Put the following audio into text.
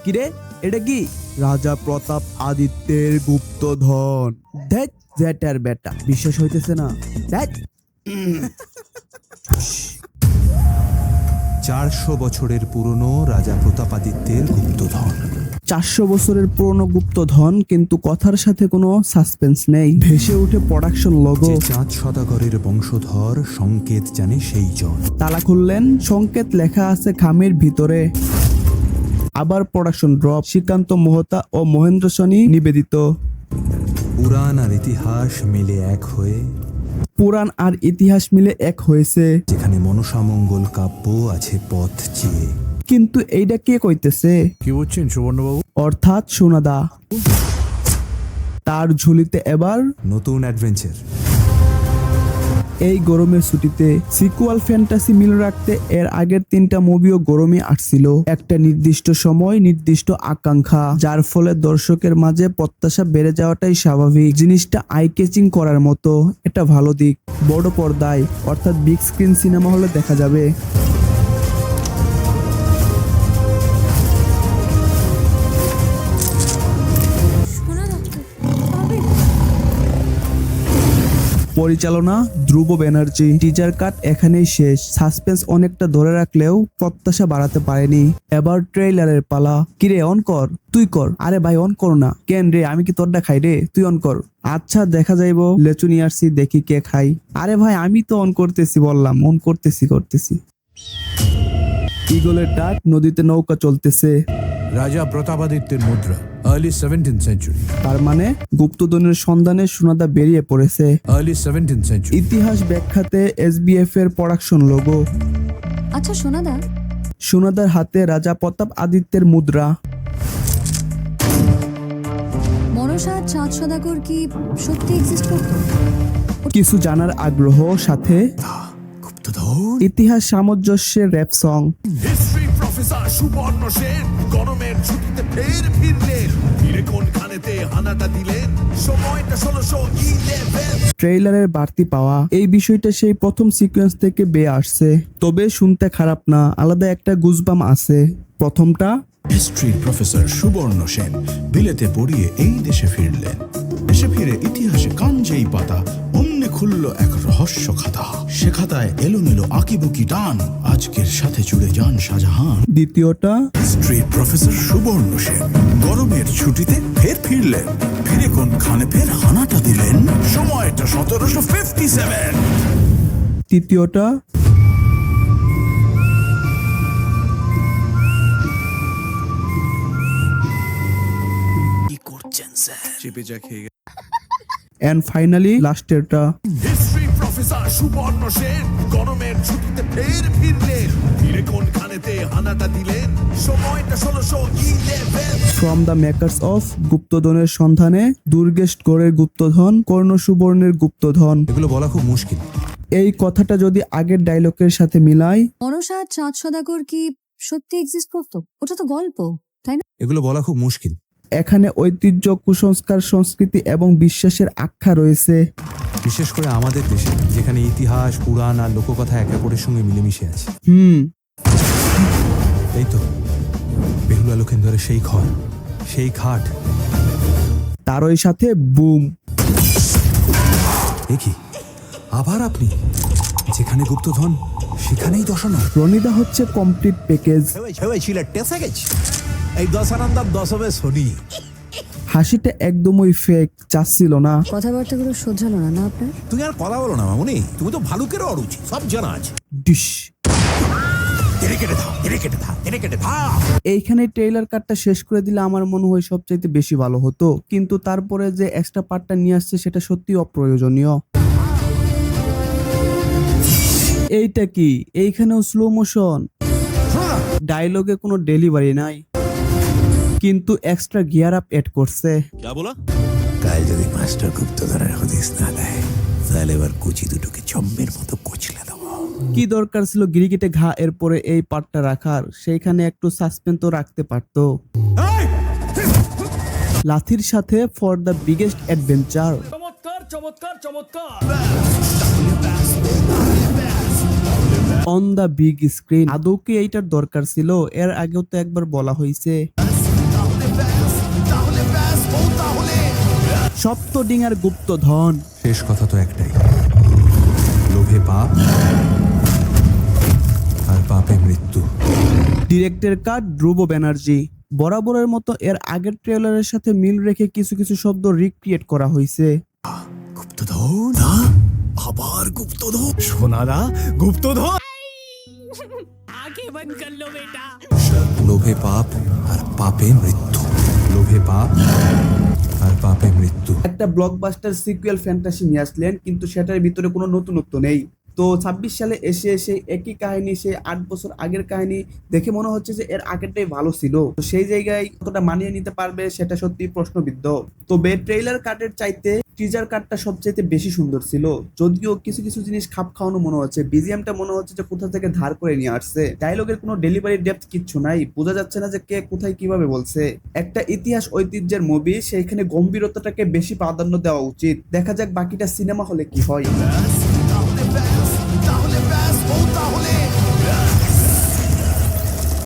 কিরে এটা কি? রাজা প্রতাপ আদিত্যের গুপ্তধন। ধ্যাৎ, জ্যাঠার বেটা, বিশ্বাস হইতেছে না। ধ্যাৎ। 400 বছরের পুরনো রাজা প্রতাপাদিত্যের গুপ্তধন। 400 বছরের পুরনো গুপ্তধন, কিন্তু কথার সাথে কোনো সাসপেন্স নেই। ভেসে উঠে প্রোডাকশন লোগো। যে চাঁদ সদাগরের বংশধর সংকেত জানে সেই জন। তালা খুললেন, সংকেত লেখা আছে খামের ভিতরে। আবার প্রোডাকশন ড্রপ। শ্রীকান্ত মোহতা ও মহেন্দ্র সনি নিবেদিত। পুরাণ আর ইতিহাস মিলে এক হয়ে, পুরাণ আর ইতিহাস মিলে এক হয়েছে। যেখানে মনসামঙ্গল কাব্য আছে পথ চেয়ে। কিন্তু এইটা কে কইতেছে? কি বলছেন সুবর্ণবাবু? অর্থাৎ সোনাদা। তার ঝুলিতে এবার নতুন অ্যাডভেঞ্চার। এই গরমের ছুটিতে সিকুয়াল ফ্যান্টাসি মিল রাখতে এর আগের 3টা মুভিও গরমে আসছিল। একটা নির্দিষ্ট সময়, নির্দিষ্ট আকাঙ্ক্ষা, যার ফলে দর্শকের মাঝে প্রত্যাশা বেড়ে যাওয়াটাই স্বাভাবিক। জিনিসটা আই ক্যাচিং করার মতো, এটা ভালো দিক। বড় পর্দায় অর্থাৎ বিগ স্ক্রিন সিনেমা হলে দেখা যাবে। পরিচালনা ধ্রুব ব্যানার্জি। টিজার কাট এখানেই শেষ। সাসপেন্স অনেকটা ধরে রাখলেও প্রত্যাশা বাড়াতে পারেনি। এবার ট্রেইলারের পালা। কিরে অন কর, তুই কর। আরে ভাই অন কর না। কেন রে, আমি কি তোরটা খাই রে? তুই অন কর। আচ্ছা দেখা যাইব, লেচু নিয়ে আসছি, দেখি কে খাই। আরে ভাই আমি তো অন করতেছি, বললাম অন করতেছি। ইগলের ডাক, নদীতে নৌকা চলতেছে। রাজা প্রতাপাদিত্যের মুদ্রা, আর্লি 17th সেঞ্চুরি। তার মানে গুপ্তধনের সন্ধানে সোনাদা বেরিয়ে পড়েছে। Early 17th century. ইতিহাস ব্যাখ্যাতে এসবিএফ এর প্রোডাকশন লোগো। আচ্ছা সোনাদা, সোনাদার হাতে রাজা প্রতাপ আদিত্যের মুদ্রা। মনসা চাঁদ সদাগর কি সত্যি এক্সিস্ট করতো? কিছু জানার আগ্রহ, সাথে গুপ্তধন। ইতিহাস সামঞ্জস্যের র্যাপ সং। হিস্ট্রি প্রফেসর সুবর্ণ সেন গরমের ছুটিতে ফের ফিরলেন। ফিরে কোনখানেতে হানাটা দিলেন, সময়টা 1611। ট্রেইলারের বাড়তি পাওয়া। এই বিষয়টা সেই প্রথম সিকোয়েন্স থেকে বেয়ে আসছে। তবে শুনতে খারাপ না, আলাদা একটা গুজবাম আছে। প্রথমটা হিস্ট্রির প্রফেসর সুবর্ণ সেন বিলেতে পড়িয়ে এই দেশে ফিরলেন। দেশে ফিরে ইতিহাসে কান যেই পাতা, অমনি খুলল এক রহস্য খাতা। সে খাতায় এলোমেলো আঁকিবুকি টান, আজকের সাথে জুড়ে যান শাহজাহান। দ্বিতীয়টা হিস্ট্রির প্রফেসর সুবর্ণ সেন গরমের ছুটিতে ফের ফিরলেন। ফিরে কোনখানে ফের হানাটা দিলেন, সময়টা 1757। তৃতীয়টা কি করছেন স্যার? চেপে চা খেয়ে এন্ড ফাইনালি লাস্টেরটা। হিস্ট্রি প্রফেসর সুবর্ণ সেন গরমের ছুটিতে ফের ফিরলেন। ফিরে কোনখানেতে হানাটা দিলেন, সময়টা 1611। ফ্রম দ্য মেকার্স অফ গুপ্তধনের সন্ধানে, দুর্গেশ গড়ের গুপ্তধন, কর্ণ সুবর্ণের গুপ্তধন। এগুলো বলা খুব মুশকিল। এই কথাটা যদি আগের ডায়লগের সাথে মিলাই, মনসা চাঁদ সদাগর কি সত্যি এক্সিস্ট করতো? ওটা তো গল্প, তাই না? এগুলো বলা খুব মুশকিল। এখানে ঐতিহ্য, কুসংস্কার, সংস্কৃতি এবং বিশ্বাসের আখ্যা রয়েছে। বিশেষ করে আমাদের দেশে, যেখানে ইতিহাস, পুরাণ আর লোককথা একে অপরের সঙ্গে মিলেমিশে আছে। এই তো বেহুলা লক্ষেন্দরের সেই ঘর, সেই খাট। তারই সাথে বুম। এ কি, আবার আপনি? যেখানে গুপ্তধন সেখানেই দশানো। রনিদা হচ্ছে কমপ্লিট প্যাকেজ। এই দশানন্দার দশমে শনি। হাসিটা একদমই ফেক, চাচ্ছিল না। কথাবার্তাগুলো শোধরালো না না আপনার? তুমি আর কথা বলো না মামুনি, তুমি তো ভালুকেরও অরুচি, সব জানা আছে। ডিশ। এরে কেটে দাও, এরে কেটে দাও, এরে কেটে দাও। এইখানে ট্রেইলার কাটটা শেষ করে দিলে আমার মনে হয় সবচাইতে বেশি ভালো হতো, কিন্তু তারপরে যে এক্সট্রা পার্টটা নিয়ে আসছে সেটা সত্যি অপ্রয়োজনীয়। এইটা কি? এইখানেও স্লো মোশন, ডায়লগে কোনো ডেলিভারি নাই, কিন্তু এক্সট্রা গিয়ার আপ এড করছে। কাল যদি মাস্টার গুপ্তধরের হদিস না দেয়, তাহলে এবার কুচি দুটোকে চম্বের মতো কুচলে দেবো। কি দরকার ছিল গিরিগিটে ঘা এরপরে এই পার্টটা রাখার? সেইখানে একটু সাসপেন্স তো রাখতে পারতো। লাথির সাথে ফর দ্য বিগেস্ট অ্যাডভেঞ্চার। চমৎকার চমৎকার চমৎকার। On the big screen. আদৌ কি এইটার দরকার ছিল? এর আগেও তো একবার বলা হয়েছে। সপ্ত ডিঙার গুপ্তধন। শেষ কথা তো একটাই, লোভে পাপ আর পাপে মৃত্যু। ডিরেক্টর কাট ধ্রুব ব্যানার্জি। বরাবরের মতো এর আগের ট্রেলারের সাথে মিল রেখে কিছু কিছু শব্দ রিক্রিয়েট করা হয়েছে। গুপ্তধন, আবার গুপ্তধন, সোনারা গুপ্তধন। লোভে পাপ আর পাপে মৃত্যু, লোভে পাপ আর পাপে মৃত্যু। একটা ব্লকবাস্টার সিকুয়েল ফ্যান্টাসি নিয়ে আসলেন, কিন্তু সেটার ভিতরে কোনো নতুনত্ব নেই। তো 26 সালে এসে সেই একই কাহিনী, সেই 8 বছর আগের কাহিনী দেখে মনে হচ্ছে যে এর আগেরটাই ভালো ছিল। তো সেই জায়গায় কতটা মানিয়ে নিতে পারবে সেটা সত্যি প্রশ্নবিদ্ধ। তবে ট্রেইলার কাটের চাইতে টিজার কাটটা সবচেয়ে বেশি সুন্দর ছিল, যদিও কিছু কিছু জিনিস খাপ খাওয়ানো মনে হচ্ছে। বিজিএমটা মনে হচ্ছে যে কোথা থেকে ধার করে নিয়ে আসছে। ডায়লগের কোনো ডেলিভারি ডেপথ কিচ্ছু নাই, বোঝা যাচ্ছে না যে কে কোথায় কিভাবে বলছে। একটা ইতিহাস ঐতিহ্যের মুভি, সেইখানে গম্ভীরতাটাকে বেশি প্রাধান্য দেওয়া উচিত। দেখা যাক বাকিটা সিনেমা হলে কি হয়।